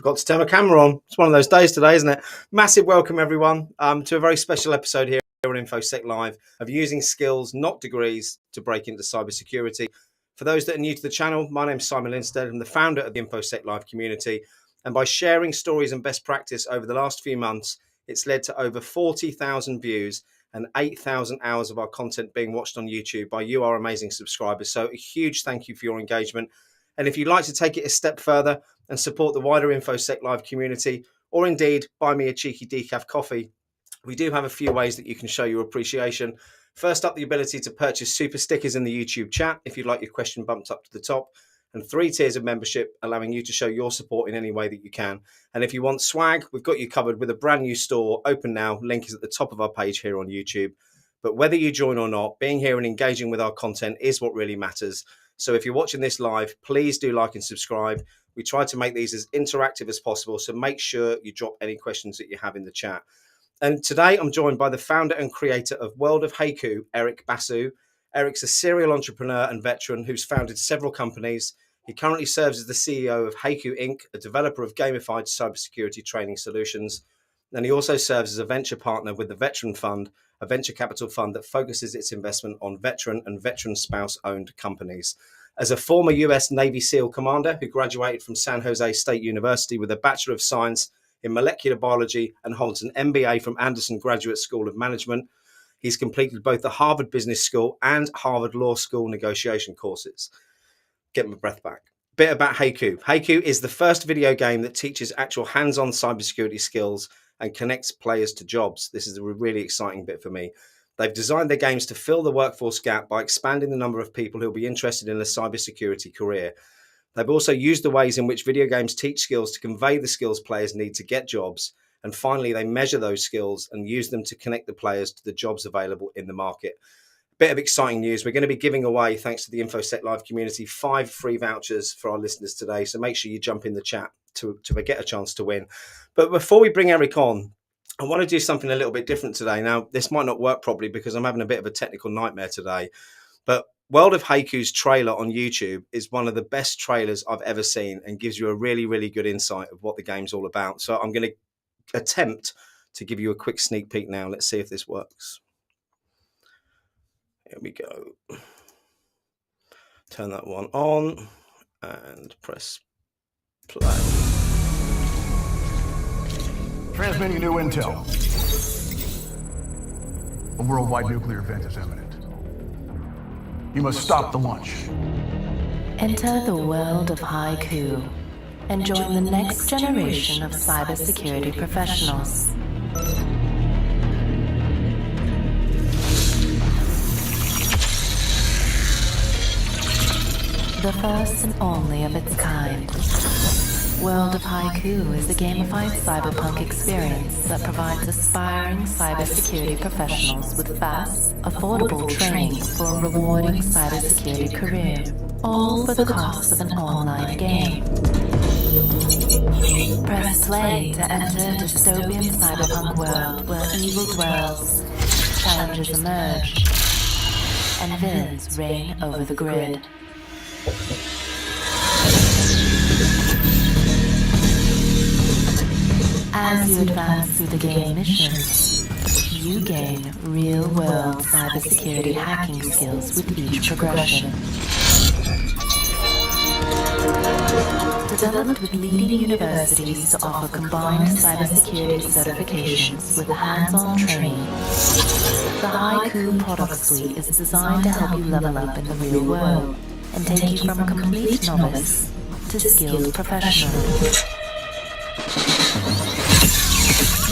Forgot to turn my camera on. It's one of those days today, isn't it? Massive welcome, everyone, to a very special episode here on InfoSec Live of using skills, not degrees, to break into cybersecurity. For those that are new to the channel, my name is Simon Linstead. I'm the founder of the InfoSec Live community. And by sharing stories and best practice over the last few months, it's led to over 40,000 views and 8,000 hours of our content being watched on YouTube by you, our amazing subscribers. So a huge thank you for your engagement. And if you'd like to take it a step further and support the wider InfoSec Live community, or indeed buy me a cheeky decaf coffee, we do have a few ways that you can show your appreciation. First up, the ability to purchase super stickers in the YouTube chat if you'd like your question bumped up to the top, and 3 tiers of membership allowing you to show your support in any way that you can. And if you want swag, we've got you covered with a brand new store, open now. Link is at the top of our page here on YouTube. But whether you join or not, being here and engaging with our content is what really matters. So if you're watching this live, please do like and subscribe. We try to make these as interactive as possible, so make sure you drop any questions that you have in the chat. And today I'm joined by the founder and creator of World of Haiku, Eric Basu. Eric's a serial entrepreneur and veteran who's founded several companies. He currently serves as the CEO of Haiku Inc, a developer of gamified cybersecurity training solutions. And he also serves as a venture partner with the Veteran Fund, a venture capital fund that focuses its investment on veteran and veteran spouse-owned companies. As a former US Navy SEAL commander who graduated from San Jose State University with a Bachelor of Science in molecular biology and holds an MBA from Anderson Graduate School of Management, he's completed both the Harvard Business School and Harvard Law School negotiation courses. Get my breath back. Bit about Haiku. Haiku is the first video game that teaches actual hands-on cybersecurity skills and connects players to jobs. This is a really exciting bit for me. They've designed their games to fill the workforce gap by expanding the number of people who will be interested in a cybersecurity career. They've also used the ways in which video games teach skills to convey the skills players need to get jobs. And finally, they measure those skills and use them to connect the players to the jobs available in the market. Bit of exciting news. We're going to be giving away, thanks to the InfoSec Live community, 5 free vouchers for our listeners today. So make sure you jump in the chat to get a chance to win. But before we bring Eric on, I want to do something a little bit different today. Now, this might not work properly because I'm having a bit of a technical nightmare today. But World of Haiku's trailer on YouTube is one of the best trailers I've ever seen and gives you a really, really good insight of what the game's all about. So I'm going to attempt to give you a quick sneak peek now. Let's see if this works. Here we go. Turn that one on and press play. Transmitting new intel. A worldwide nuclear event is imminent. You must stop the launch. Enter the world of Haiku and join the next generation of cybersecurity professionals. The first and only of its kind. World of Haiku is a gamified cyberpunk experience that provides aspiring cybersecurity professionals with fast, affordable training for a rewarding cybersecurity career, all for the cost of an online game. Press play to enter a dystopian cyberpunk world where evil dwells, challenges emerge, and villains reign over the grid. As you advance through the game missions, you gain real-world cybersecurity hacking skills with each progression. Developed with leading universities to offer combined cybersecurity certifications with hands-on training, the Haiku product suite is designed to help you level up in the real world and take you from a complete novice to skilled professional.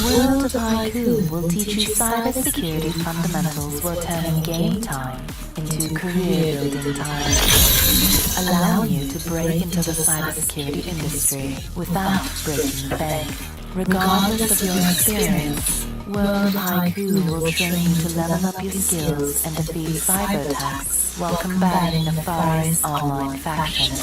World of Haiku will teach you cybersecurity fundamentals while turning game time into career building time, allowing you to break into the cybersecurity industry without breaking the bank. Regardless of your experience, World of Haiku will train you to level up your skills and defeat cyber attacks while combating nefarious online factions.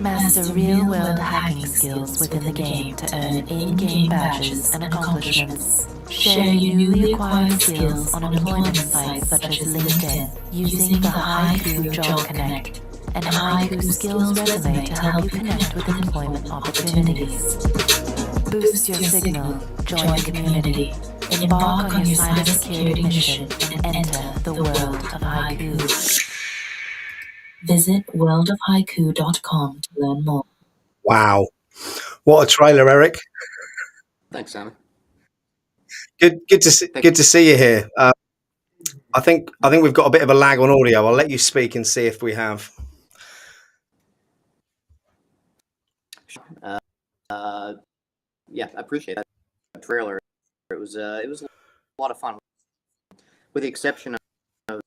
Master real-world hacking skills within the game to earn in-game badges and accomplishments. Share your newly acquired skills on employment sites such as LinkedIn using the Haiku Job Connect and Haiku skills resume to help you connect with employment opportunities. Boost your signal, join the community, embark on your cybersecurity mission, and enter the world of Haiku. Visit worldofhaiku.com to learn more. Wow. What a trailer, Eric. Thanks, Simon. Good to see you here. I think we've got a bit of a lag on audio. I'll let you speak and see if we have. Yeah, I appreciate that trailer. It was a lot of fun, with the exception of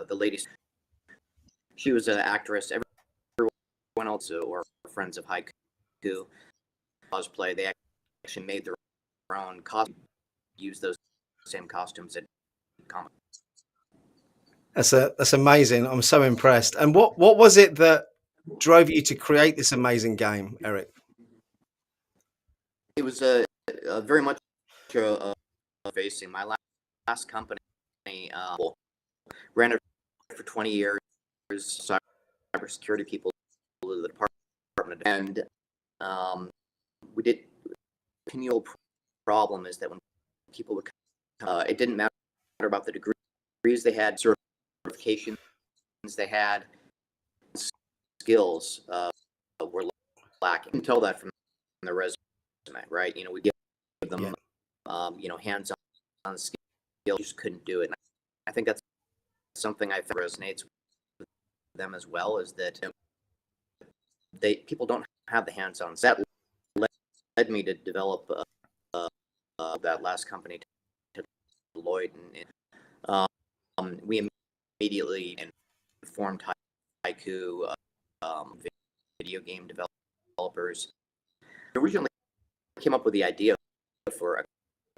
the lady. She was an actress. Everyone else or friends of Haiku cosplay. They actually made their own costumes, used those same costumes at comic. That's amazing. I'm so impressed. And what was it that drove you to create this amazing game, Eric? It was very much facing my last company. Ran it for 20 years. Cybersecurity people, the department, and we did. Continual problem is that when people would, it didn't matter about the degrees they had, certifications they had, skills were lacking. You can tell that from the resume, right? We give them, hands-on skills, you just couldn't do it. And I think that's something I think resonates with them as well, is that people don't have the hands-on. That led me to develop that last company, Deloitte, and we immediately formed Haiku, video game developers. I originally came up with the idea for a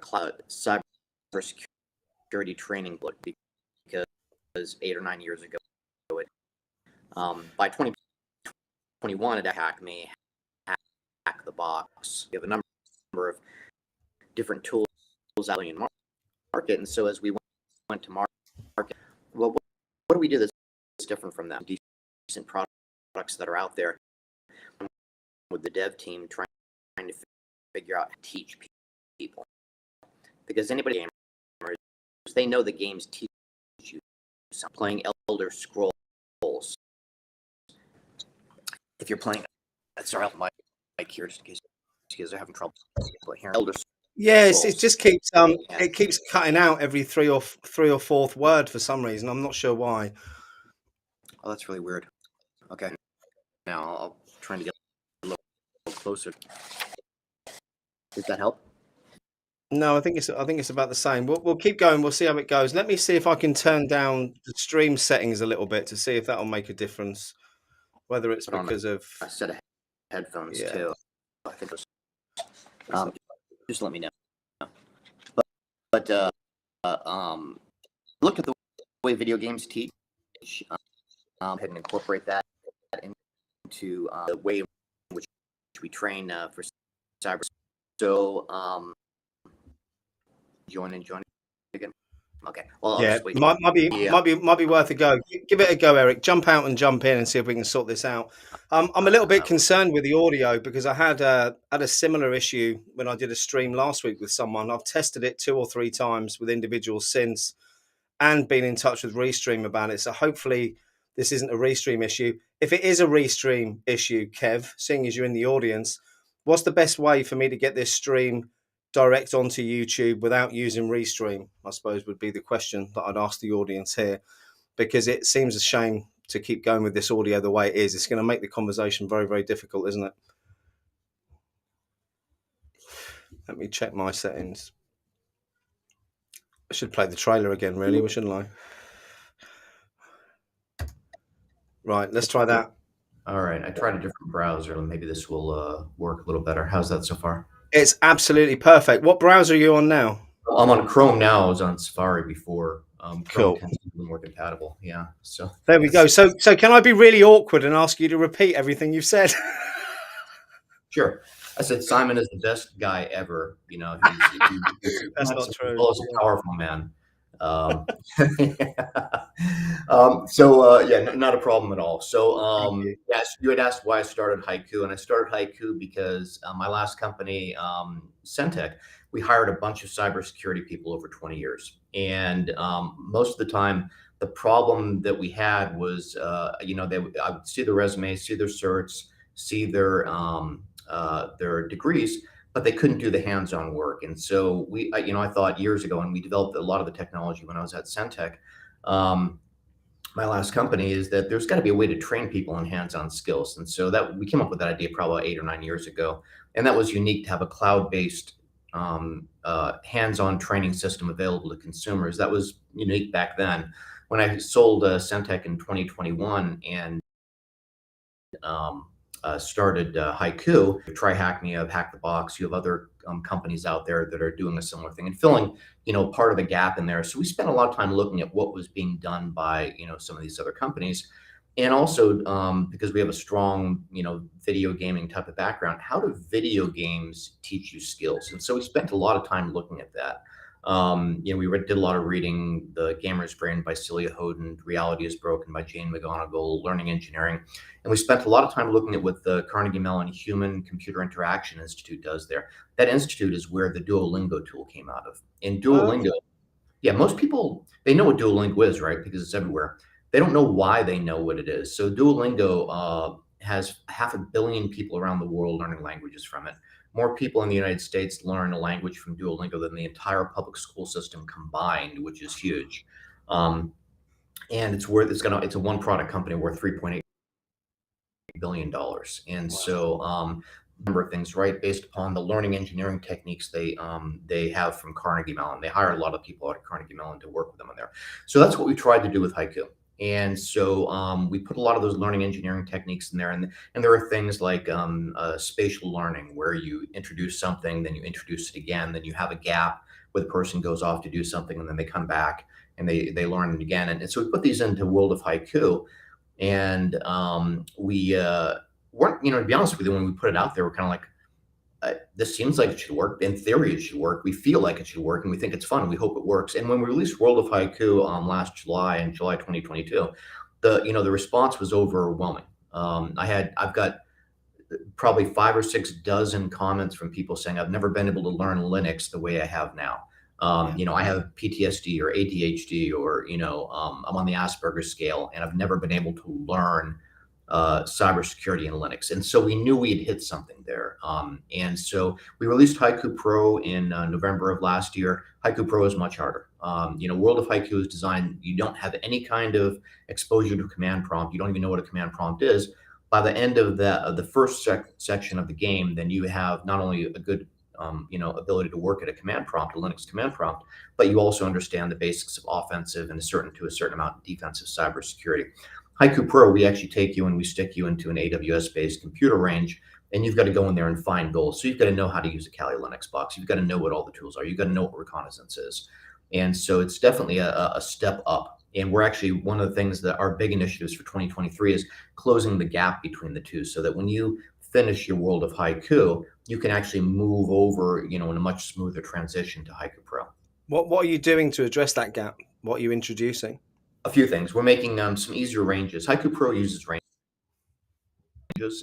cloud cybersecurity training book because 8 or 9 years ago, by 2021, it hacked me, hack the box. We have a number of different tools out in the market, and so as we went to market, well, what do we do that's different from them? Decent products that are out there, with the dev team trying to figure out how to teach people, because anybody gamers, they know the games teach you something. Playing Elder Scrolls, if you're playing, sorry, my mic here, because they're having trouble hearing Elder Scrolls. Yes, it just keeps it keeps cutting out every three or fourth word for some reason. I'm not sure why. Oh, that's really weird. Okay, now I'll try to get a little closer. Does that help? No, I think it's about the same. We'll keep going. We'll see how it goes. Let me see if I can turn down the stream settings a little bit to see if that'll make a difference. Whether it's because of a set of headphones too. I think it was, just let me know. But look at the way video games teach. Ahead and incorporate that into the way in which we train for cyber. So join again. Okay. Well, yeah, might be worth a go. Give it a go, Eric. Jump out and jump in and see if we can sort this out. I'm a little bit concerned with the audio because I had a similar issue when I did a stream last week with someone. I've tested it 2 or 3 times with individuals since, and been in touch with Restream about it. So hopefully this isn't a Restream issue. If it is a Restream issue, Kev, seeing as you're in the audience, what's the best way for me to get this stream direct onto YouTube without using Restream, I suppose, would be the question that I'd ask the audience here, because it seems a shame to keep going with this audio the way it is. It's going to make the conversation very, very difficult, isn't it? Let me check my settings. I should play the trailer again, really, shouldn't I? Right, let's try that. All right, I tried a different browser. Maybe this will work a little better. How's that so far? It's absolutely perfect. What browser are you on now? I'm on Chrome now. I was on Safari before. Cool. Chrome tends to be more compatible. Yeah. So there we go. So can I be really awkward and ask you to repeat everything you've said? Sure. I said Simon is the best guy ever. He's That's not true. He's a powerful man. Um, yeah, not a problem at all. So, Thank you. yes, you had asked why I started Haiku, and I started Haiku because my last company, Centec, we hired a bunch of cybersecurity people over 20 years, and most of the time, the problem that we had was, I would see their resumes, see their certs, see their degrees, but they couldn't do the hands-on work. And so I thought years ago, and we developed a lot of the technology when I was at Centec. Um, my last company is that there's got to be a way to train people on hands-on skills. And so that we came up with that idea probably 8 or 9 years ago. And that was unique to have a cloud-based hands-on training system available to consumers. That was unique back then. When I sold Centec in 2021 and started Haiku, Try Hack Me, of Hack the Box. You have other companies out there that are doing a similar thing and filling, part of the gap in there. So we spent a lot of time looking at what was being done by, some of these other companies. And also because we have a strong, video gaming type of background, how do video games teach you skills? And so we spent a lot of time looking at that. Did a lot of reading The Gamer's Brain by Celia Hoden, Reality is Broken by Jane McGonigal, Learning Engineering. And we spent a lot of time looking at what the Carnegie Mellon Human Computer Interaction Institute does there. That institute is where the Duolingo tool came out of. And Duolingo, yeah, most people, they know what Duolingo is, right? Because it's everywhere. They don't know why they know what it is. So Duolingo has 500 million people around the world learning languages from it. More people in the United States learn a language from Duolingo than the entire public school system combined, which is huge. And it's a one product company worth $3.8 billion. And so number of things, right, based upon the learning engineering techniques they have from Carnegie Mellon. They hire a lot of people out of Carnegie Mellon to work with them on there. So that's what we tried to do with Haiku. And so we put a lot of those learning engineering techniques in there. And there are things like spatial learning, where you introduce something, then you introduce it again, then you have a gap where the person goes off to do something, and then they come back and they learn it again. And so we put these into World of Haiku. And we weren't, to be honest with you, when we put it out there, we're kind of like, this seems like it should work. In theory, it should work. We feel like it should work, and we think it's fun, and we hope it works. And when we released World of Haiku last July, in July 2022, the response was overwhelming. I've got probably 5 or 6 dozen comments from people saying, I've never been able to learn Linux the way I have now. I have PTSD or ADHD, or I'm on the Asperger's scale, and I've never been able to learn cybersecurity in Linux. And so we knew we had hit something there. And so we released Haiku Pro in November of last year. Haiku Pro is much harder. World of Haiku is designed, you don't have any kind of exposure to command prompt. You don't even know what a command prompt is. By the end of the first section of the game, then you have not only a good ability to work at a command prompt, a Linux command prompt, but you also understand the basics of offensive and to a certain amount of defensive cybersecurity. Haiku Pro, we actually take you and we stick you into an AWS-based computer range, and you've got to go in there and find goals. So you've got to know how to use a Kali Linux box. You've got to know what all the tools are. You've got to know what reconnaissance is. And so it's definitely a step up. And we're actually, one of the things that our big initiatives for 2023 is closing the gap between the two, so that when you finish your World of Haiku, you can actually move over, in a much smoother transition to Haiku Pro. What are you doing to address that gap? What are you introducing? A few things. We're making some easier ranges. Haiku Pro uses ranges,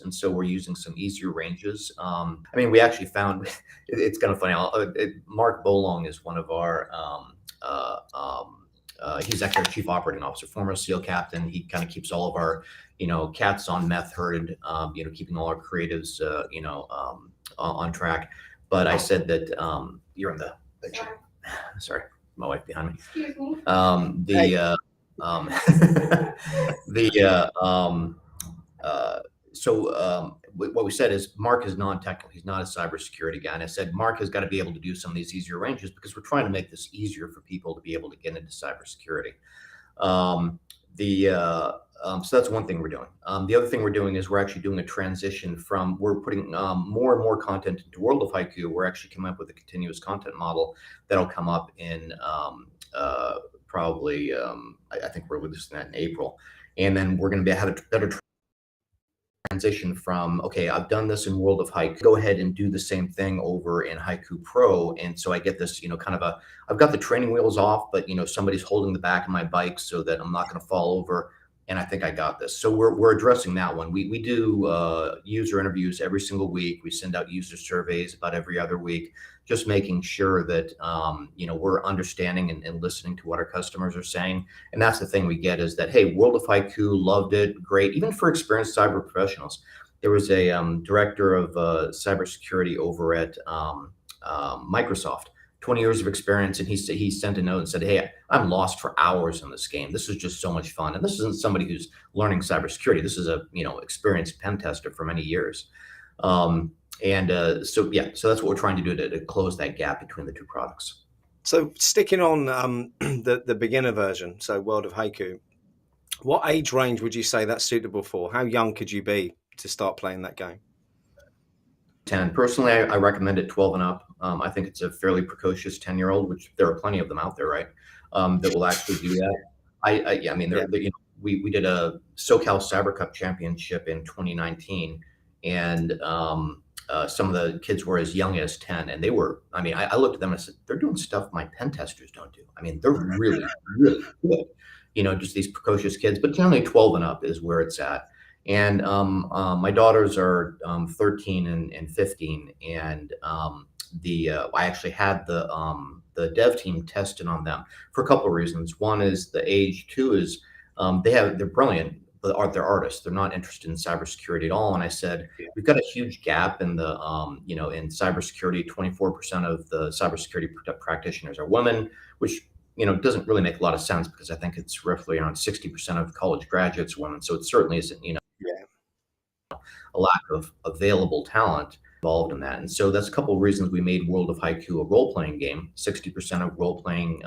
and so we're using some easier ranges. We actually found it's kind of funny. Mark Bolong is one of our he's actually our chief operating officer, former SEAL captain. He kind of keeps all of our cats on meth herd, keeping all our creatives on track. But I said that you're in the picture. Sorry, my wife behind me. Excuse me. What we said is Mark is non-technical. He's not a cybersecurity guy. And I said, Mark has got to be able to do some of these easier ranges, because we're trying to make this easier for people to be able to get into cybersecurity. So that's one thing we're doing. The other thing we're doing is we're actually doing a transition we're putting more and more content into World of Haiku. We're actually coming up with a continuous content model that'll come up in probably, I think we're releasing that in April. And then we're going to have a better transition from, okay, I've done this in World of Haiku, go ahead and do the same thing over in Haiku Pro. And so I get this, kind of I've got the training wheels off, but, somebody's holding the back of my bike so that I'm not going to fall over. And I think I got this. So we're addressing that one. We do user interviews every single week. We send out user surveys about every other week, just making sure that, we're understanding and listening to what our customers are saying. And that's the thing we get is that, hey, World of Haiku, loved it, great. Even for experienced cyber professionals. There was a director of cybersecurity over at Microsoft, 20 years of experience. And he sent a note and said, hey, I'm lost for hours in this game. This is just so much fun. And this isn't somebody who's learning cybersecurity. This is a, experienced pen tester for many years. So that's what we're trying to do to close that gap between the two products. So sticking on the beginner version, so World of Haiku, what age range would you say that's suitable for? How young could you be to start playing that game? 10. Personally, I recommend it 12 and up. I think it's a fairly precocious 10-year-old, which there are plenty of them out there, right? That will actually do that. We did a SoCal Cyber Cup championship in 2019, and some of the kids were as young as 10, and they were. I looked at them and I said, they're doing stuff my pen testers don't do. They're really, really good. Just these precocious kids, but generally 12 and up is where it's at. And my daughters are 13 and 15, and I actually had the dev team tested on them for a couple of reasons. One is the age. Two is they're brilliant, but they're artists. They're not interested in cybersecurity at all. And I said, we've got a huge gap in the in cybersecurity. 24% of the cybersecurity practitioners are women, which doesn't really make a lot of sense because I think it's roughly around 60% of college graduates women. So it certainly isn't a lack of available talent involved in that. And so that's a couple of reasons we made World of Haiku a role-playing game. 60% of role-playing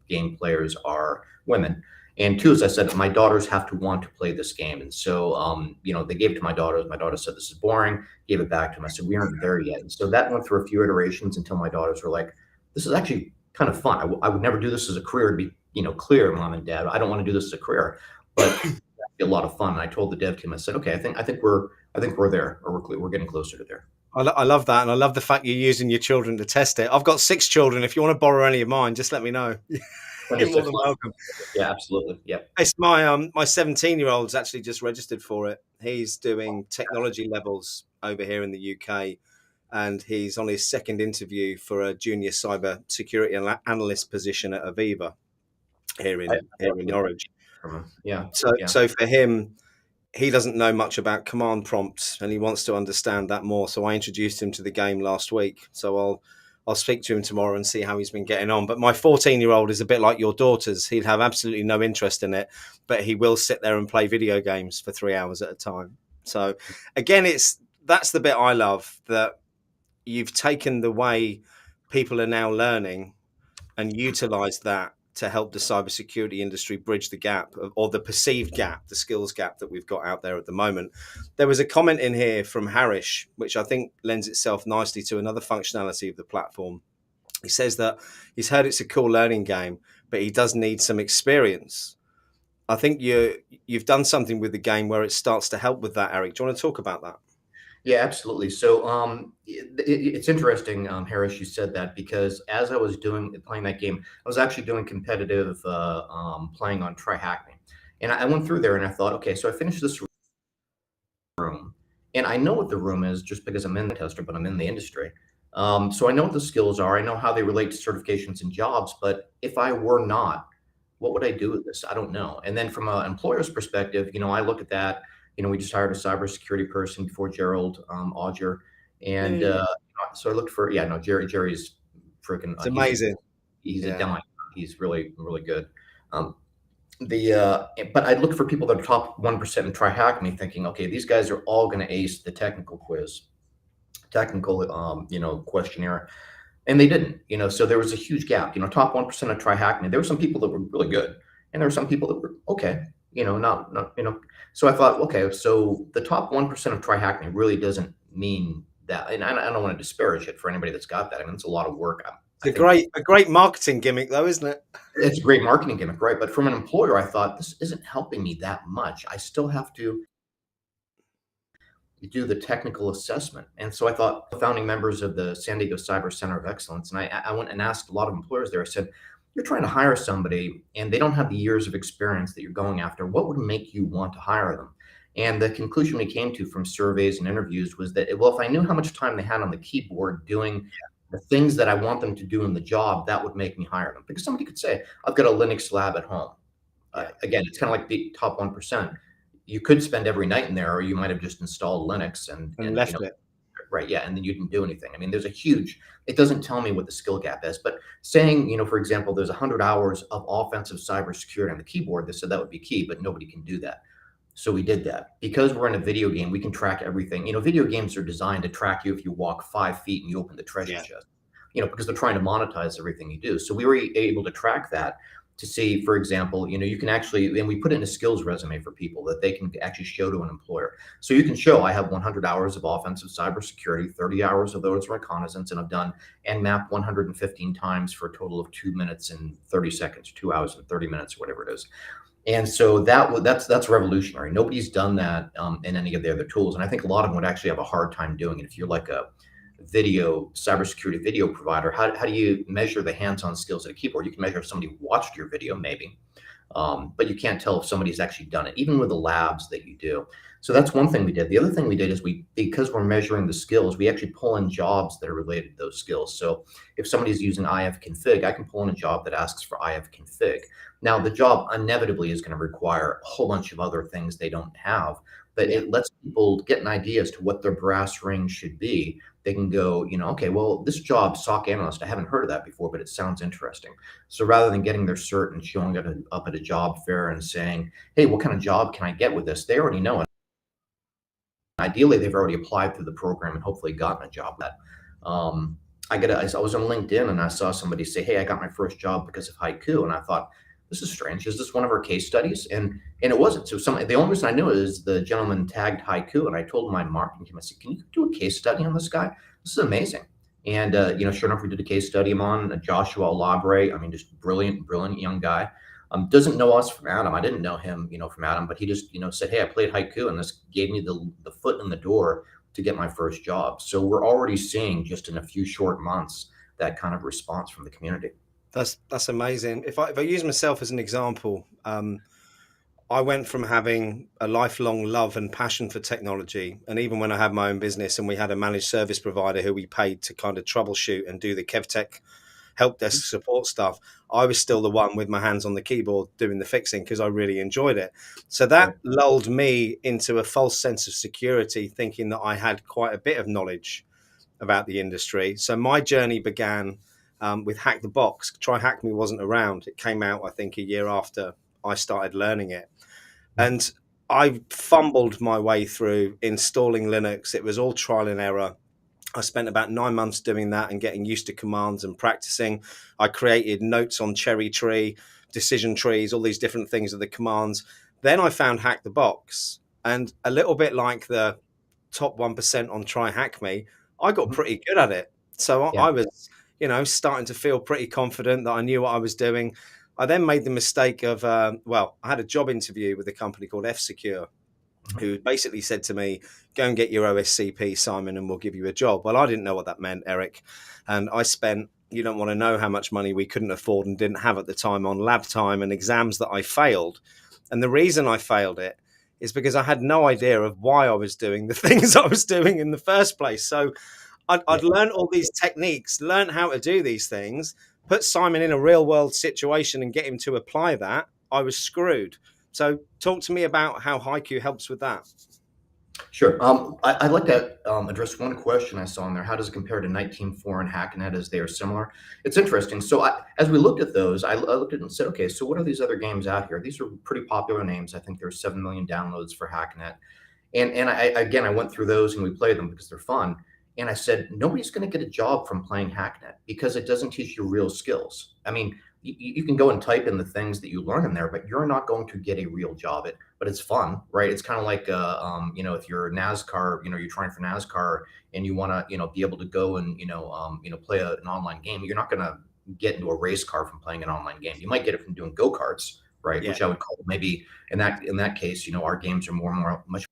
game players are women. And two, as I said, my daughters have to want to play this game. And so, they gave it to my daughters. My daughter said, this is boring, gave it back to them. I said, we aren't there yet. And so that went through a few iterations until my daughters were like, this is actually kind of fun. I would never do this as a career, to be, clear, Mom and Dad. I don't want to do this as a career, but a lot of fun. And I told the dev team, I said, okay, I think we're there, or we're getting closer to there. I love that, and I love the fact you're using your children to test it. I've got 6 children. If you want to borrow any of mine, just let me know. You're more than welcome. Yeah, absolutely. Yeah. It's my 17-year-old's actually just registered for it. He's doing technology levels over here in the UK, and he's on his second interview for a junior cyber security analyst position at Aviva here in Norwich. Yeah. So for him, he doesn't know much about command prompts, and he wants to understand that more. So I introduced him to the game last week. So I'll speak to him tomorrow and see how he's been getting on. But my 14-year-old is a bit like your daughters. He'd have absolutely no interest in it, but he will sit there and play video games for 3 hours at a time. So again, that's the bit I love, that you've taken the way people are now learning and utilized that to help the cybersecurity industry bridge the gap, or the perceived gap, the skills gap that we've got out there at the moment. There was a comment in here from Harish, which I think lends itself nicely to another functionality of the platform. He says that he's heard it's a cool learning game, but he does need some experience. I think you've done something with the game where it starts to help with that, Eric. Do you want to talk about that? Yeah, absolutely. So it's interesting, Harris, you said that, because as I was playing that game, I was actually doing competitive playing on Try Hack Me. And I went through there and I thought, okay, so I finished this room, and I know what the room is just because I'm in the tester, but I'm in the industry. So I know what the skills are. I know how they relate to certifications and jobs. But if I were not, what would I do with this? I don't know. And then from an employer's perspective, I look at that. We just hired a cybersecurity person before Gerald Auger, and so I looked for Jerry's freaking. It's amazing. He's a dime. He's really, really good. But I looked for people that are top 1% and Try Hack Me, thinking, okay, these guys are all going to ace the technical questionnaire, and they didn't. So there was a huge gap. Top 1% of Try Hack Me. There were some people that were really good, and there were some people that were okay. Not. So I thought, okay, so the top 1% of Try Hack Me really doesn't mean that, and I don't want to disparage it for anybody that's got that. It's a lot of work. It's a great marketing gimmick, though, isn't it? It's a great marketing gimmick, right? But from an employer, I thought, this isn't helping me that much. I still have to do the technical assessment. And so I thought the founding members of the San Diego Cyber Center of Excellence, and I went and asked a lot of employers there. I said, you're trying to hire somebody and they don't have the years of experience that you're going after. What would make you want to hire them? And the conclusion we came to from surveys and interviews was that, well, if I knew how much time they had on the keyboard doing the things that I want them to do in the job, that would make me hire them. Because somebody could say, I've got a Linux lab at home. Again, it's kind of like the top 1%. You could spend every night in there, or you might have just installed Linux and left it. Right. Yeah. And then you didn't do anything. I mean, there's a huge, it doesn't tell me what the skill gap is, but saying, for example, there's 100 hours of offensive cybersecurity on the keyboard, they said that would be key, but nobody can do that. So we did that. Because we're in a video game, we can track everything. Video games are designed to track you if you walk 5 feet and you open the treasure chest, because they're trying to monetize everything you do. So we were able to track that to see, for example, you can actually, and we put in a skills resume for people that they can actually show to an employer. So you can show, I have 100 hours of offensive cybersecurity, 30 hours of those reconnaissance, and I've done Nmap 115 times for a total of 2 minutes and 30 seconds, 2 hours and 30 minutes, whatever it is. And so that's revolutionary. Nobody's done that in any of the other tools. And I think a lot of them would actually have a hard time doing it. If you're like a cybersecurity video provider, how do you measure the hands-on skills at a keyboard? You can measure if somebody watched your video maybe, but you can't tell if somebody's actually done it, even with the labs that you do. So that's one thing we did. The other thing we did is because we're measuring the skills, we actually pull in jobs that are related to those skills. So if somebody's using ifconfig, I can pull in a job that asks for ifconfig. Now the job inevitably is going to require a whole bunch of other things they don't have, but it lets people get an idea as to what their brass ring should be. They can go, okay, well, this job, SOC analyst, I haven't heard of that before, but it sounds interesting. So rather than getting their cert and showing it up at a job fair and saying, hey, what kind of job can I get with this? They already know it. Ideally, they've already applied through the program and hopefully gotten a job. I was on LinkedIn and I saw somebody say, hey, I got my first job because of Haiku. And I thought, this is strange. Is this one of our case studies? And it wasn't. So the only reason I knew it is the gentleman tagged Haiku, and I told my marketing team, I said, can you do a case study on this guy? This is amazing. And, sure enough, we did a case study on Joshua Labre. I mean, just brilliant young guy. Doesn't know us from Adam. I didn't know him, from Adam, but he just, said, hey, I played Haiku, and this gave me the foot in the door to get my first job. So we're already seeing just in a few short months that kind of response from the community. That's amazing. If I use myself as an example, I went from having a lifelong love and passion for technology, and even when I had my own business and we had a managed service provider who we paid to kind of troubleshoot and do the KevTech help desk support stuff, I was still the one with my hands on the keyboard doing the fixing because I really enjoyed it. So that lulled me into a false sense of security, thinking that I had quite a bit of knowledge about the industry. So my journey began with Hack the Box. Try Hack Me wasn't around. It came out, I think, a year after I started learning it. And I fumbled my way through installing Linux. It was all trial and error. I spent about 9 months doing that and getting used to commands and practicing. I created notes on Cherry Tree, decision trees, all these different things of the commands. Then I found Hack the Box. And a little bit like the top 1% on Try Hack Me, I got pretty good at it. So I was, starting to feel pretty confident that I knew what I was doing. I then made the mistake of, I had a job interview with a company called F-Secure, who basically said to me, go and get your OSCP, Simon, and we'll give you a job. Well, I didn't know what that meant, Eric. And I spent, you don't want to know how much money we couldn't afford and didn't have at the time on lab time and exams that I failed. And the reason I failed it is because I had no idea of why I was doing the things I was doing in the first place. So I'd learned all these techniques, learned how to do these things, put Simon in a real world situation and get him to apply that. I was screwed. So talk to me about how Haiku helps with that. Sure. I'd like to address one question I saw in there. How does it compare to 19.4 and Hacknet, as they are similar? It's interesting. So as we looked at those, I looked at it and said, okay, so what are these other games out here? These are pretty popular names. I think there's 7 million downloads for Hacknet. And I went through those and we played them because they're fun. And I said, nobody's going to get a job from playing Hacknet because it doesn't teach you real skills. I mean, you can go and type in the things that you learn in there, but you're not going to get a real job at. But it's fun, right? It's kind of like, if you're NASCAR, you're trying for NASCAR and you want to, be able to go and, play an online game. You're not going to get into a race car from playing an online game. You might get it from doing go-karts, right? Yeah. Which I would call maybe in that case, our games are much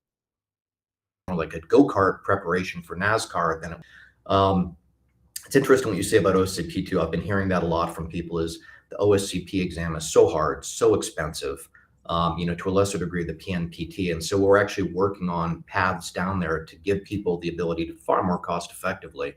like a go-kart preparation for NASCAR than it's interesting what you say about OSCP too. I've been hearing that a lot from people is the OSCP exam is so hard, so expensive, to a lesser degree, the PNPT. And so we're actually working on paths down there to give people the ability to far more cost effectively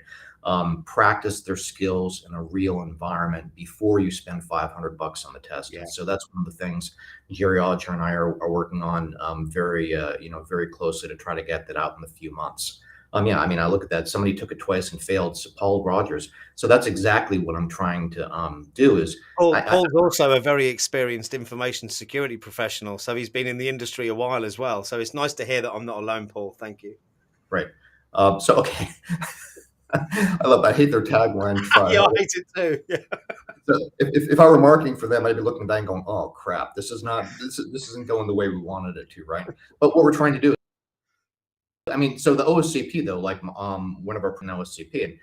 practice their skills in a real environment before you spend $500 on the test. Yeah. And so that's one of the things Jerry Odger and I are working on very closely to try to get that out in a few months. I look at that. Somebody took it twice and failed. So Paul Rogers. So that's exactly what I'm trying to do. Is Paul's also a very experienced information security professional, so he's been in the industry a while as well. So it's nice to hear that I'm not alone, Paul. Thank you. Right. Okay. I hate their tagline. Try. Yeah, I hate it too. Yeah. So if I were marketing for them, I'd be looking back and going, "Oh crap, this isn't going the way we wanted it to," right? But what we're trying to do. So the OSCP though, like one of our OSCP,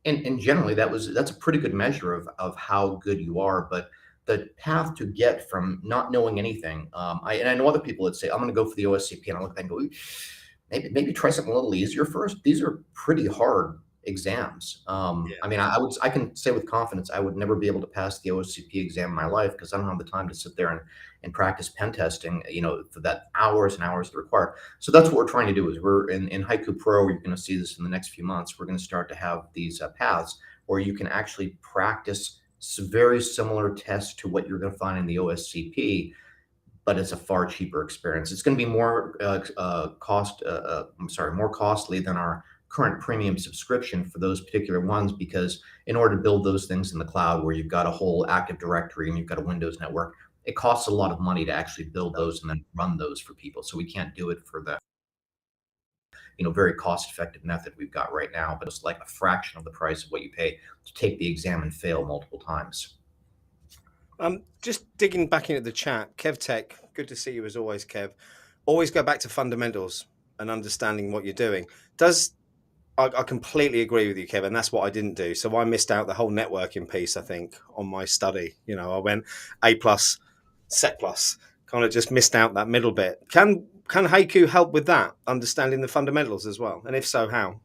and generally that's a pretty good measure of how good you are. But the path to get from not knowing anything, I know other people that say I'm going to go for the OSCP, and I look at that and go, maybe try something a little easier first. These are pretty hard exams. I can say with confidence I would never be able to pass the OSCP exam in my life because I don't have the time to sit there and practice pen testing, for that hours and hours required. So that's what we're trying to do is we're in Haiku Pro, you're going to see this in the next few months. We're going to start to have these paths where you can actually practice very similar tests to what you're going to find in the OSCP, but it's a far cheaper experience. It's going to be more more costly than our current premium subscription for those particular ones, because in order to build those things in the cloud where you've got a whole Active Directory and you've got a Windows network, it costs a lot of money to actually build those and then run those for people. So we can't do it for the very cost-effective method we've got right now, but it's like a fraction of the price of what you pay to take the exam and fail multiple times. Just digging back into the chat, Kev Tech, good to see you as always, Kev. Always go back to fundamentals and understanding what you're doing. I completely agree with you, Kevin. That's what I didn't do. So I missed out the whole networking piece, I think, on my study. I went A+, Sec+, kind of just missed out that middle bit. Can Haiku help with that, understanding the fundamentals as well? And if so, how?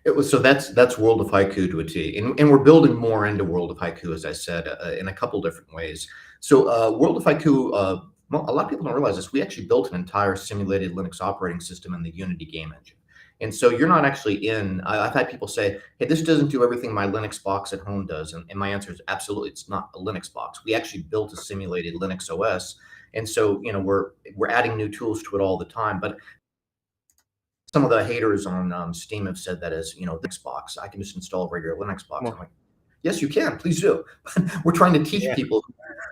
That's World of Haiku to a T, and we're building more into World of Haiku, as I said, in a couple different ways. So World of Haiku, a lot of people don't realize this. We actually built an entire simulated Linux operating system in the Unity game engine. And so you're not actually I've had people say, hey, this doesn't do everything my Linux box at home does. And my answer is absolutely, it's not a Linux box. We actually built a simulated Linux OS. And so, we're adding new tools to it all the time. But some of the haters on Steam have said that as, Linux box, I can just install a regular Linux box. I'm like, yes, you can, please do. We're trying to teach people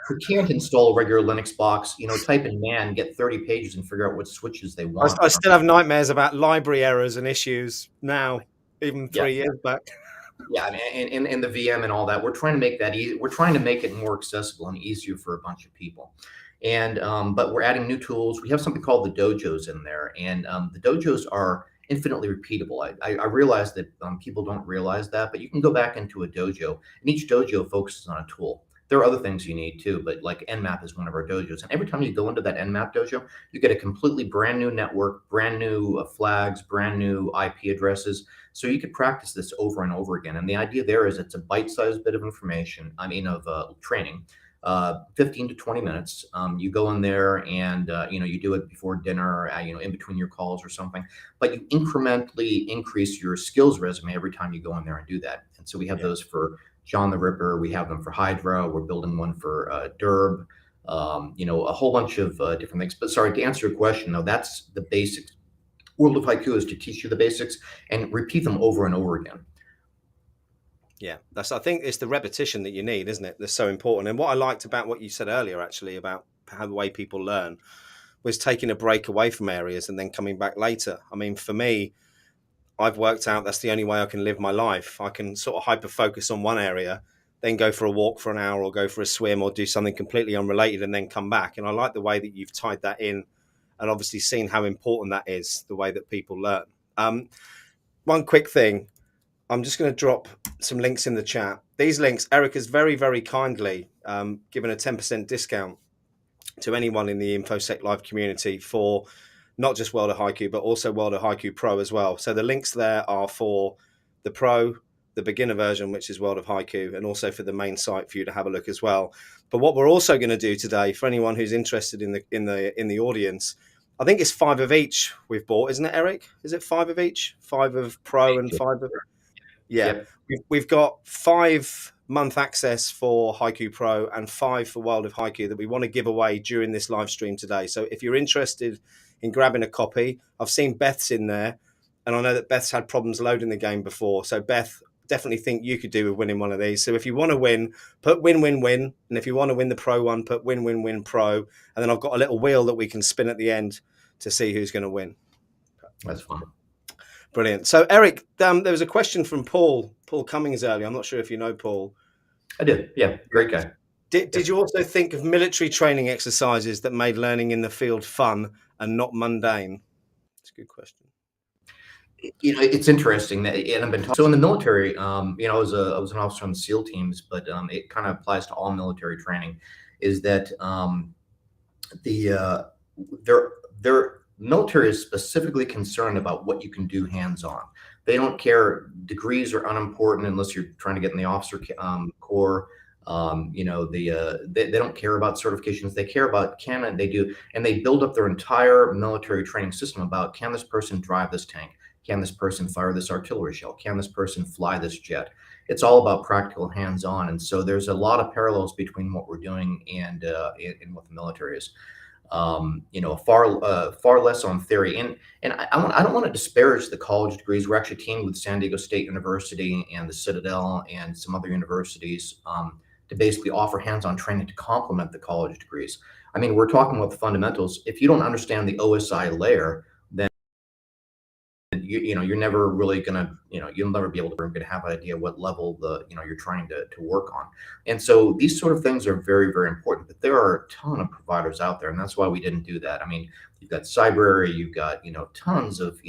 who can't install a regular Linux box, type in man, get 30 pages and figure out what switches they want. I still have nightmares about library errors and issues now, even 3 years back. Yeah, and the VM and all that. We're trying to make that easy. We're trying to make it more accessible and easier for a bunch of people. And but we're adding new tools. We have something called the dojos in there, and the dojos are infinitely repeatable. I realize that people don't realize that, but you can go back into a dojo, and each dojo focuses on a tool. There are other things you need too, but like Nmap is one of our dojos. And every time you go into that Nmap dojo, you get a completely brand new network, brand new flags, brand new IP addresses. So you could practice this over and over again. And the idea there is it's a bite-sized bit of information, of training, 15 to 20 minutes. You go in there and, you do it before dinner, in between your calls or something, but you incrementally increase your skills resume every time you go in there and do that. And so we have those for John the Ripper. We have them for Hydra. We're building one for Derb, a whole bunch of different things. But sorry, to answer your question, though, that's the basics. World of Haiku is to teach you the basics and repeat them over and over again. Yeah, I think it's the repetition that you need, isn't it? That's so important. And what I liked about what you said earlier, actually, about how the way people learn was taking a break away from areas and then coming back later. For me, I've worked out that's the only way I can live my life. I can sort of hyper focus on one area, then go for a walk for an hour or go for a swim or do something completely unrelated and then come back. And I like the way that you've tied that in and obviously seen how important that is, the way that people learn. One quick thing, I'm just going to drop some links in the chat. These links, Eric has very, very kindly given a 10% discount to anyone in the InfoSec Live community for not just World of Haiku, but also World of Haiku Pro as well. So the links there are for the Pro, the beginner version, which is World of Haiku, and also for the main site for you to have a look as well. But what we're also going to do today, for anyone who's interested in the audience, I think it's 5 of each we've bought, isn't it, Eric? Is it 5 of each? 5 of Pro and 5 of... Yeah. Yep. We've got 5-month access for Haiku Pro and 5 for World of Haiku that we want to give away during this live stream today. So if you're interested in grabbing a copy, I've seen Beth's in there, and I know that Beth's had problems loading the game before. So Beth, definitely think you could do with winning one of these. So if you want to win, put win, win, win. And if you want to win the Pro one, put win, win, win Pro. And then I've got a little wheel that we can spin at the end to see who's going to win. That's fun. Brilliant. So Eric, there was a question from Paul Cummings earlier. I'm not sure if you know Paul. I did. Yeah. Great guy. Did you also think of military training exercises that made learning in the field fun and not mundane? That's a good question. It's interesting that, and I've been talking. So in the military, I was an officer on the SEAL teams, but it kind of applies to all military training. Is that their military is specifically concerned about what you can do hands-on. They don't care. Degrees are unimportant unless you're trying to get in the officer corps. They don't care about certifications. They care about can they do, and they build up their entire military training system about, can this person drive this tank? Can this person fire this artillery shell? Can this person fly this jet? It's all about practical hands-on. And so there's a lot of parallels between what we're doing and what the military is. Far less on theory. And I don't want to disparage the college degrees. We're actually teamed with San Diego State University and the Citadel and some other universities to basically offer hands-on training to complement the college degrees. I mean, we're talking about the fundamentals. If you don't understand the OSI layer, then you're never really gonna, you'll never be able to have an idea what level you're trying to work on. And so these sort of things are very, very important. But there are a ton of providers out there, and that's why we didn't do that. I mean, you've got Cybrary, you've got tons of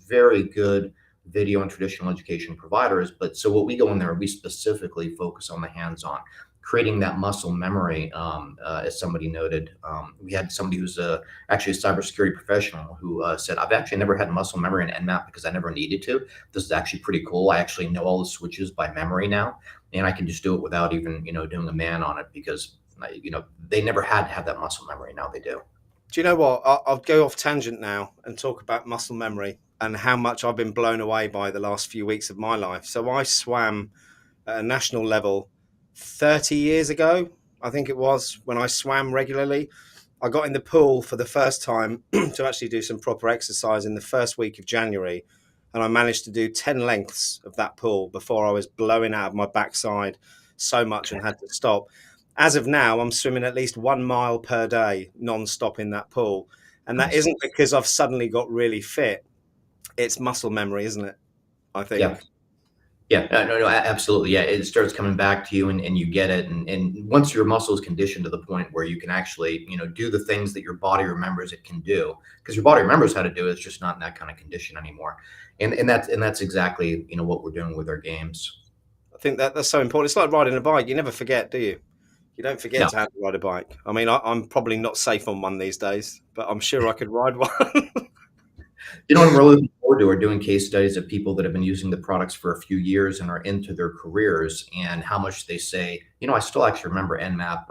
very good video and traditional education providers. But so what we go in there, we specifically focus on the hands-on, creating that muscle memory. As somebody noted, we had somebody who's actually a cybersecurity professional who said, I've actually never had muscle memory in Nmap because I never needed to. This is actually pretty cool. I actually know all the switches by memory now, and I can just do it without even, doing a man on it, because, they never had to have that muscle memory. Now they do. Do you know what? I'll go off tangent now and talk about muscle memory and how much I've been blown away by the last few weeks of my life. So I swam at a national level 30 years ago, I think it was, when I swam regularly. I got in the pool for the first time to actually do some proper exercise in the first week of January, and I managed to do 10 lengths of that pool before I was blowing out of my backside so much and had to stop. As of now, I'm swimming at least 1 mile per day non-stop in that pool, and that isn't because I've suddenly got really fit. It's muscle memory, isn't it? I think. Yeah. Yeah, no, absolutely. Yeah, it starts coming back to you, and you get it. And once your muscle is conditioned to the point where you can actually, do the things that your body remembers it can do, because your body remembers how to do it, it's just not in that kind of condition anymore. And that's exactly, what we're doing with our games. I think that's so important. It's like riding a bike. You never forget, do you? You don't forget to how to ride a bike. I mean, I'm probably not safe on one these days, but I'm sure I could ride one. What I'm really looking forward to are doing case studies of people that have been using the products for a few years and are into their careers, and how much they say, I still actually remember Nmap,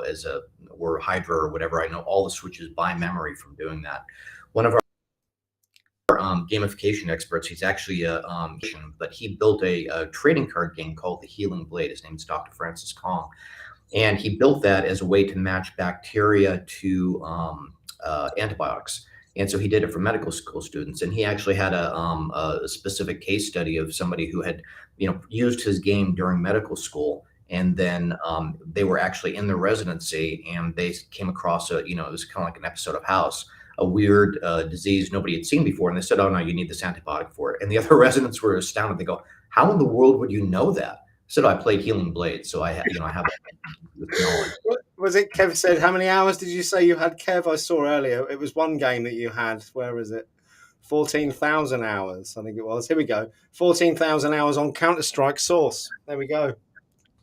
as or Hydra or whatever. I know all the switches by memory from doing that. One of our gamification experts, he's actually but he built a trading card game called the Healing Blade. His name is Dr. Francis Kong, and he built that as a way to match bacteria to antibiotics. And so he did it for medical school students, and he actually had a specific case study of somebody who had, used his game during medical school, and then they were actually in their residency, and they came across it was kind of like an episode of House, a weird disease nobody had seen before, and they said, "Oh no, you need this antibiotic for it." And the other residents were astounded. They go, "How in the world would you know that?" I said, "I played Healing Blade, so I have knowledge." Was it Kev said, how many hours did you say you had, Kev? I saw earlier. It was one game that you had. Where is it? 14,000 hours, I think it was. Here we go. 14,000 hours on Counter-Strike Source. There we go.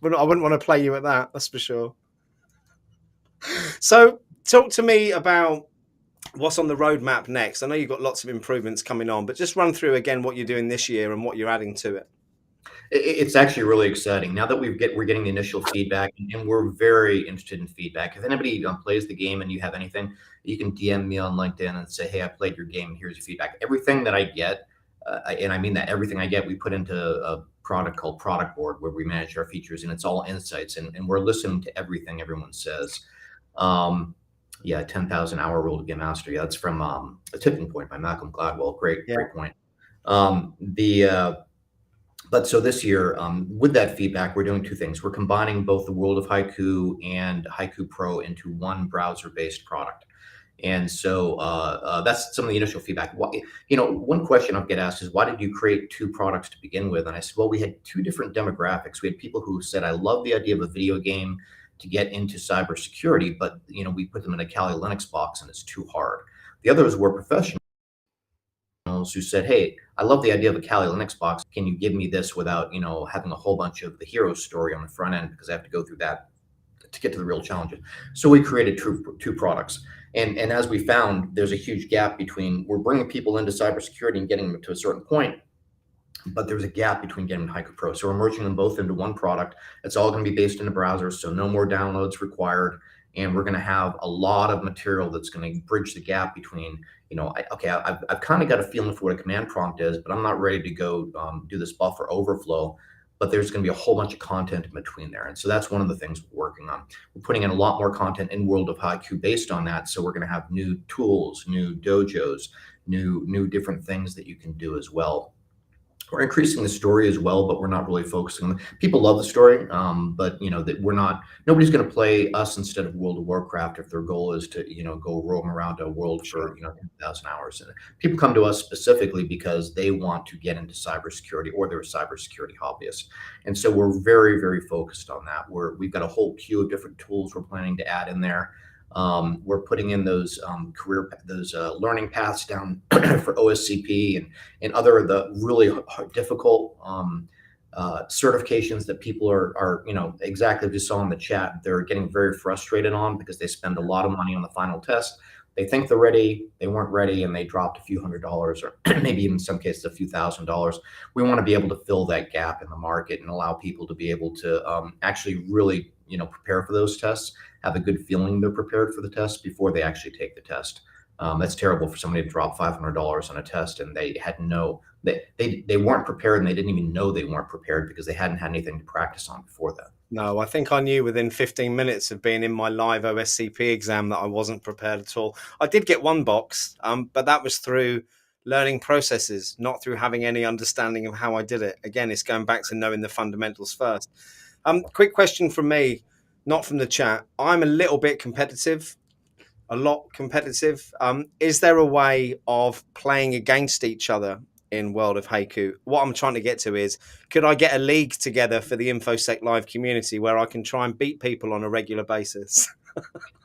I wouldn't want to play you at that, that's for sure. So talk to me about what's on the roadmap next? I know you've got lots of improvements coming on, but just run through again what you're doing this year and what you're adding to it. It's actually really exciting now that we're getting the initial feedback, and we're very interested in feedback. If anybody plays the game and you have anything, you can DM me on LinkedIn and say, "Hey, I played your game, and here's your feedback." Everything that I get, and I mean that everything I get, we put into a product called Product Board where we manage our features, and it's all insights, and we're listening to everything everyone says. Yeah, 10,000 hour rule to get mastery. That's from A Tipping Point by Malcolm Gladwell. Great point. But so this year, with that feedback, we're doing two things. We're combining both the World of Haiku and Haiku Pro into one browser-based product. And so that's some of the initial feedback. One question I'll get asked is, why did you create two products to begin with? And I said, well, we had two different demographics. We had people who said, I love the idea of a video game to get into cybersecurity, but we put them in a Kali Linux box and it's too hard. The others were professionals who said, hey, I love the idea of a Kali Linux box. Can you give me this without, having a whole bunch of the hero story on the front end, because I have to go through that to get to the real challenges. So we created two products. And as we found, there's a huge gap between, we're bringing people into cybersecurity and getting them to a certain point, but there's a gap between getting to Haiku Pro. So we're merging them both into one product. It's all going to be based in the browser, so no more downloads required. And we're going to have a lot of material that's going to bridge the gap between, I've kind of got a feeling for what a command prompt is, but I'm not ready to go do this buffer overflow. But there's going to be a whole bunch of content in between there. And so that's one of the things we're working on. We're putting in a lot more content in World of Haiku based on that. So we're going to have new tools, new dojos, new different things that you can do as well. We're increasing the story as well, but we're not really focusing on people love the story, but that nobody's going to play us instead of World of Warcraft if their goal is to go roam around a world for 10,000 hours. And people come to us specifically because they want to get into cybersecurity, or they're a cybersecurity hobbyist. And so we're very, very focused on that. We've got a whole queue of different tools we're planning to add in there. We're putting in those learning paths down for OSCP and other of the really difficult certifications that people are exactly as you saw in the chat, they're getting very frustrated on because they spend a lot of money on the final test. They think they're ready, they weren't ready, and they dropped a few $100s, or maybe even in some cases a few $1,000s. We want to be able to fill that gap in the market and allow people to be able to actually really prepare for those tests, have a good feeling they're prepared for the test before they actually take the test. That's terrible for somebody to drop $500 on a test and they weren't prepared, and they didn't even know they weren't prepared because they hadn't had anything to practice on before that. No, I think I knew within 15 minutes of being in my live OSCP exam that I wasn't prepared at all. I did get one box, but that was through learning processes, not through having any understanding of how I did it. Again, it's going back to knowing the fundamentals first. Quick question from me, not from the chat. I'm a little bit competitive, a lot competitive. Is there a way of playing against each other in World of Haiku? What I'm trying to get to is, could I get a league together for the InfoSec Live community where I can try and beat people on a regular basis?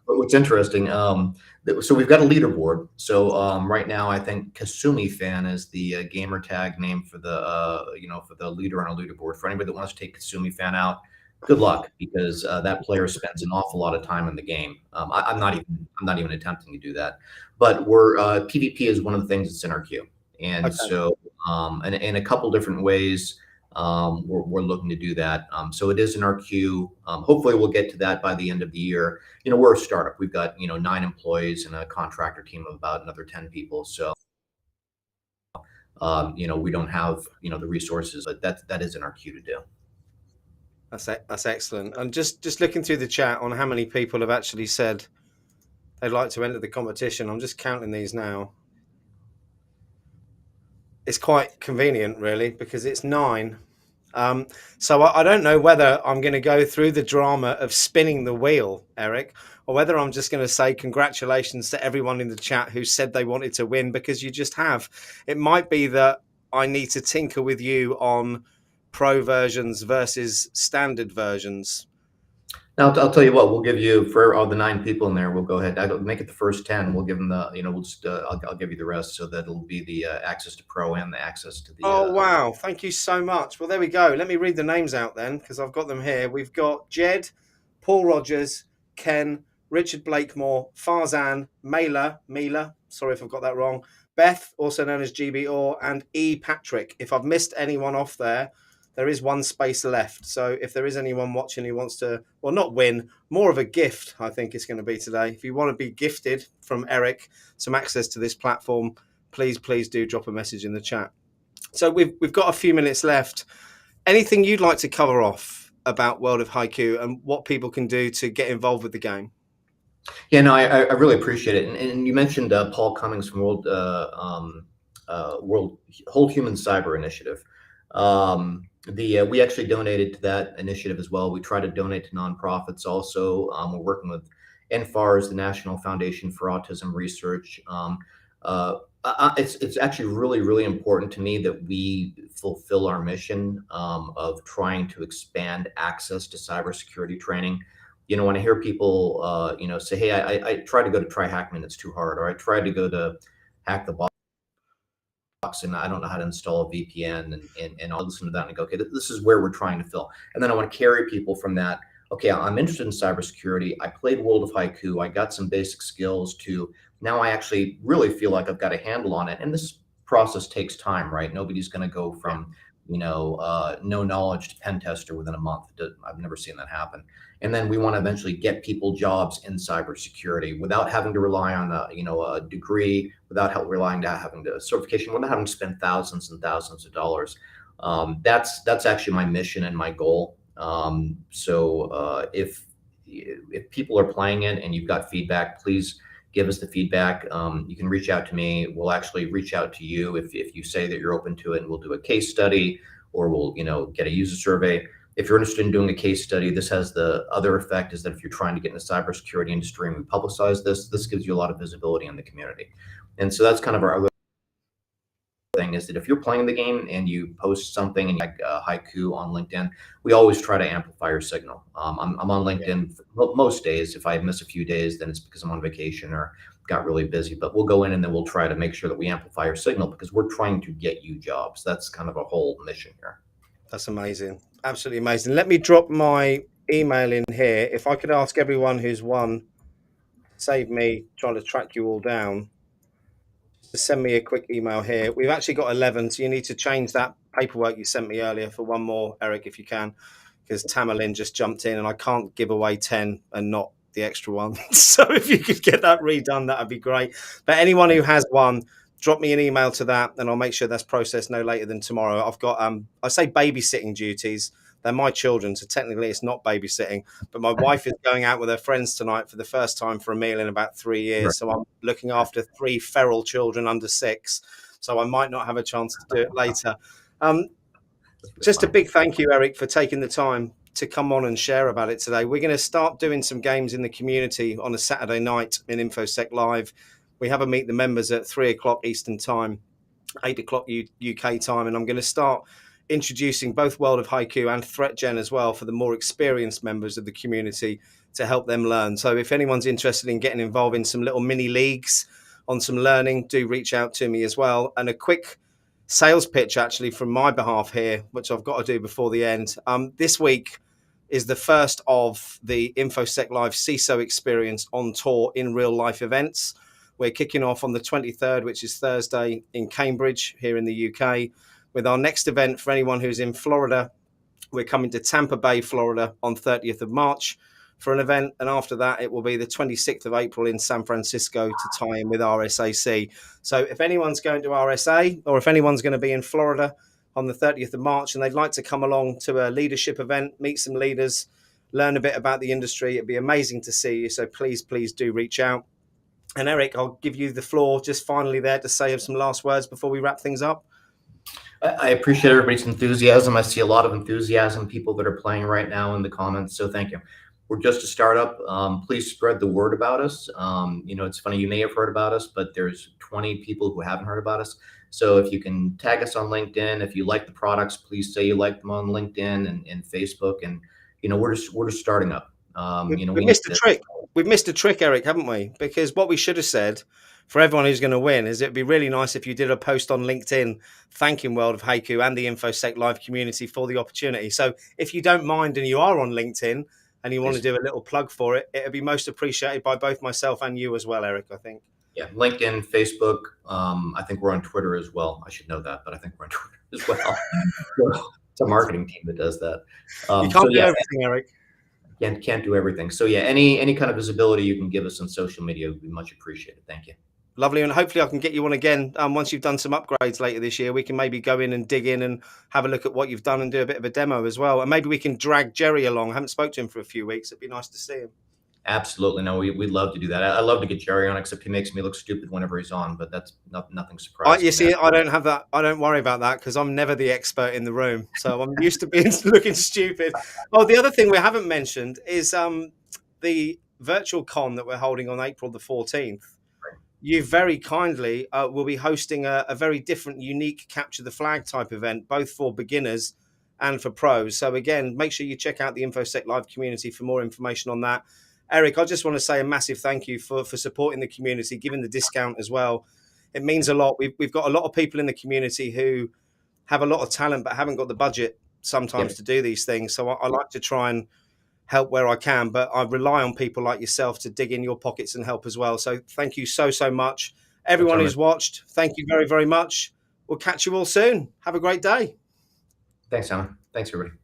What's interesting, so we've got a leaderboard. So right now, I think Kasumi Fan is the gamer tag name for the leader on a leaderboard. For anybody that wants to take Kasumi Fan out, good luck, because that player spends an awful lot of time in the game. I'm not even attempting to do that. But PvP is one of the things that's in our queue, and so in a couple different ways. We're looking to do that. So it is in our queue. Hopefully we'll get to that by the end of the year. We're a startup. We've got, 9 employees and a contractor team of about another 10 people. So, we don't have, the resources, but that is in our queue to do. That's excellent. And just looking through the chat on how many people have actually said they'd like to enter the competition. I'm just counting these now. It's quite convenient, really, because it's 9. So I don't know whether I'm going to go through the drama of spinning the wheel, Eric, or whether I'm just going to say congratulations to everyone in the chat who said they wanted to win, because you just have. It might be that I need to tinker with you on pro versions versus standard versions. Now, I'll tell you what, we'll give you, for all the 9 people in there, we'll go ahead, I'll make it the first 10. We'll give them I'll give you the rest, so that it'll be the access to pro and the access to the. Oh, wow. Thank you so much. Well, there we go. Let me read the names out then, because I've got them here. We've got Jed, Paul Rogers, Ken, Richard Blakemore, Farzan, Mela, sorry if I've got that wrong, Beth, also known as GB Orr, and E. Patrick. If I've missed anyone off there, there is one space left. So if there is anyone watching who wants to, well, not win, more of a gift, I think it's going to be today. If you want to be gifted from Eric some access to this platform, please do drop a message in the chat. So we've got a few minutes left. Anything you'd like to cover off about World of Haiku and what people can do to get involved with the game? Yeah, no, I really appreciate it. And you mentioned Paul Cummings from World Whole Human Cyber Initiative. We actually donated to that initiative as well. We try to donate to nonprofits also. We're working with NFARS, the National Foundation for Autism Research. It's actually really important to me that we fulfill our mission of trying to expand access to cybersecurity training. You know, when I hear people, say, hey, I tried to go to Try Hack Me and it's too hard, or I tried to go to Hack the Box and I don't know how to install a VPN, and I'll listen to that and go, okay, this is where we're trying to fill. And then I want to carry people from that. Okay, I'm interested in cybersecurity. I played World of Haiku. I got some basic skills to now I actually really feel like I've got a handle on it. And this process takes time, right? Nobody's going to go from, no knowledge to pen tester within a month. I've never seen that happen. And then we want to eventually get people jobs in cybersecurity without having to rely on a degree, without relying on having a certification, without having to spend thousands and thousands of dollars. That's actually my mission and my goal. So if people are playing it and you've got feedback, please give us the feedback. You can reach out to me. We'll actually reach out to you if you say that you're open to it, and we'll do a case study, or we'll get a user survey. If you're interested in doing a case study, this has the other effect is that if you're trying to get in the cybersecurity industry and we publicize this gives you a lot of visibility in the community. And so that's kind of our other thing, is that if you're playing the game and you post something and like Haiku on LinkedIn, we always try to amplify your signal. I'm on LinkedIn most days. If I miss a few days, then it's because I'm on vacation or got really busy, but we'll go in and then we'll try to make sure that we amplify your signal because we're trying to get you jobs. That's kind of a whole mission here. That's amazing. Absolutely amazing. Let me drop my email in here. If I could ask everyone who's won, save me trying to track you all down, to send me a quick email here. We've actually got 11, so you need to change that paperwork you sent me earlier for one more, Eric, if you can, because Tamerlin just jumped in and I can't give away 10 and not the extra one. So if you could get that redone, that'd be great. But anyone who has won, drop me an email to that and I'll make sure that's processed no later than tomorrow. I've got, I say babysitting duties. They're my children, so technically it's not babysitting. But my wife is going out with her friends tonight for the first time for a meal in about 3 years. Right. So I'm looking after 3 feral children under 6. So I might not have a chance to do it later. Just a big thank you, Eric, for taking the time to come on and share about it today. We're going to start doing some games in the community on a Saturday night in InfoSec Live. We have a meet the members at 3 o'clock Eastern time, 8 o'clock UK time, and I'm going to start introducing both World of Haiku and Threat Gen as well for the more experienced members of the community to help them learn. So if anyone's interested in getting involved in some little mini leagues on some learning, do reach out to me as well. And a quick sales pitch actually from my behalf here, which I've got to do before the end. This week is the first of the InfoSec Live CISO experience on tour in real life events. We're kicking off on the 23rd, which is Thursday, in Cambridge here in the UK. With our next event, for anyone who's in Florida, we're coming to Tampa Bay, Florida on 30th of March for an event. And after that, it will be the 26th of April in San Francisco to tie in with RSAC. So if anyone's going to RSA or if anyone's going to be in Florida on the 30th of March and they'd like to come along to a leadership event, meet some leaders, learn a bit about the industry, it'd be amazing to see you. So please do reach out. And Eric, I'll give you the floor just finally there to say some last words before we wrap things up. I appreciate everybody's enthusiasm. I see a lot of enthusiasm, people that are playing right now in the comments. So thank you. We're just a startup. Please spread the word about us. It's funny, you may have heard about us, but there's 20 people who haven't heard about us. So if you can tag us on LinkedIn, if you like the products, please say you like them on LinkedIn and Facebook. And, we're just starting up. We missed a trick. We've missed a trick, Eric, haven't we? Because what we should have said for everyone who's going to win is it'd be really nice if you did a post on LinkedIn thanking World of Haiku and the InfoSec Live community for the opportunity. So if you don't mind and you are on LinkedIn and you want to Please. do a little plug for it, it'd be most appreciated by both myself and you as well, Eric, I think. Yeah, LinkedIn, Facebook. I think we're on Twitter as well. I should know that, but I think we're on Twitter as well. It's a marketing team that does that. You So can't do yeah, everything, Eric. can't do everything. So yeah, any kind of visibility you can give us on social media would be much appreciated. Thank you. Lovely, and hopefully I can get you on again once you've done some upgrades later this year. We can maybe go in and dig in and have a look at what you've done and do a bit of a demo as well. And maybe we can drag Jerry along. I haven't spoke to him for a few weeks. It'd be nice to see him. Absolutely. No, we'd love to do that. I love to get Jerry on, except he makes me look stupid whenever he's on, but that's nothing surprising. You see, I don't have that. I don't worry about that because I'm never the expert in the room. So I'm used to being looking stupid. Oh, the other thing we haven't mentioned is the virtual con that we're holding on April the 14th. You very kindly will be hosting a very different, unique capture the flag type event, both for beginners and for pros. So again, make sure you check out the InfoSec Live community for more information on that. Eric, I just want to say a massive thank you for supporting the community, giving the discount as well. It means a lot. We've got a lot of people in the community who have a lot of talent but haven't got the budget sometimes to do these things. So I like to try and help where I can, but I rely on people like yourself to dig in your pockets and help as well. So thank you so much. Everyone who's watched, thank you very, very much. We'll catch you all soon. Have a great day. Thanks, Alan. Thanks, everybody.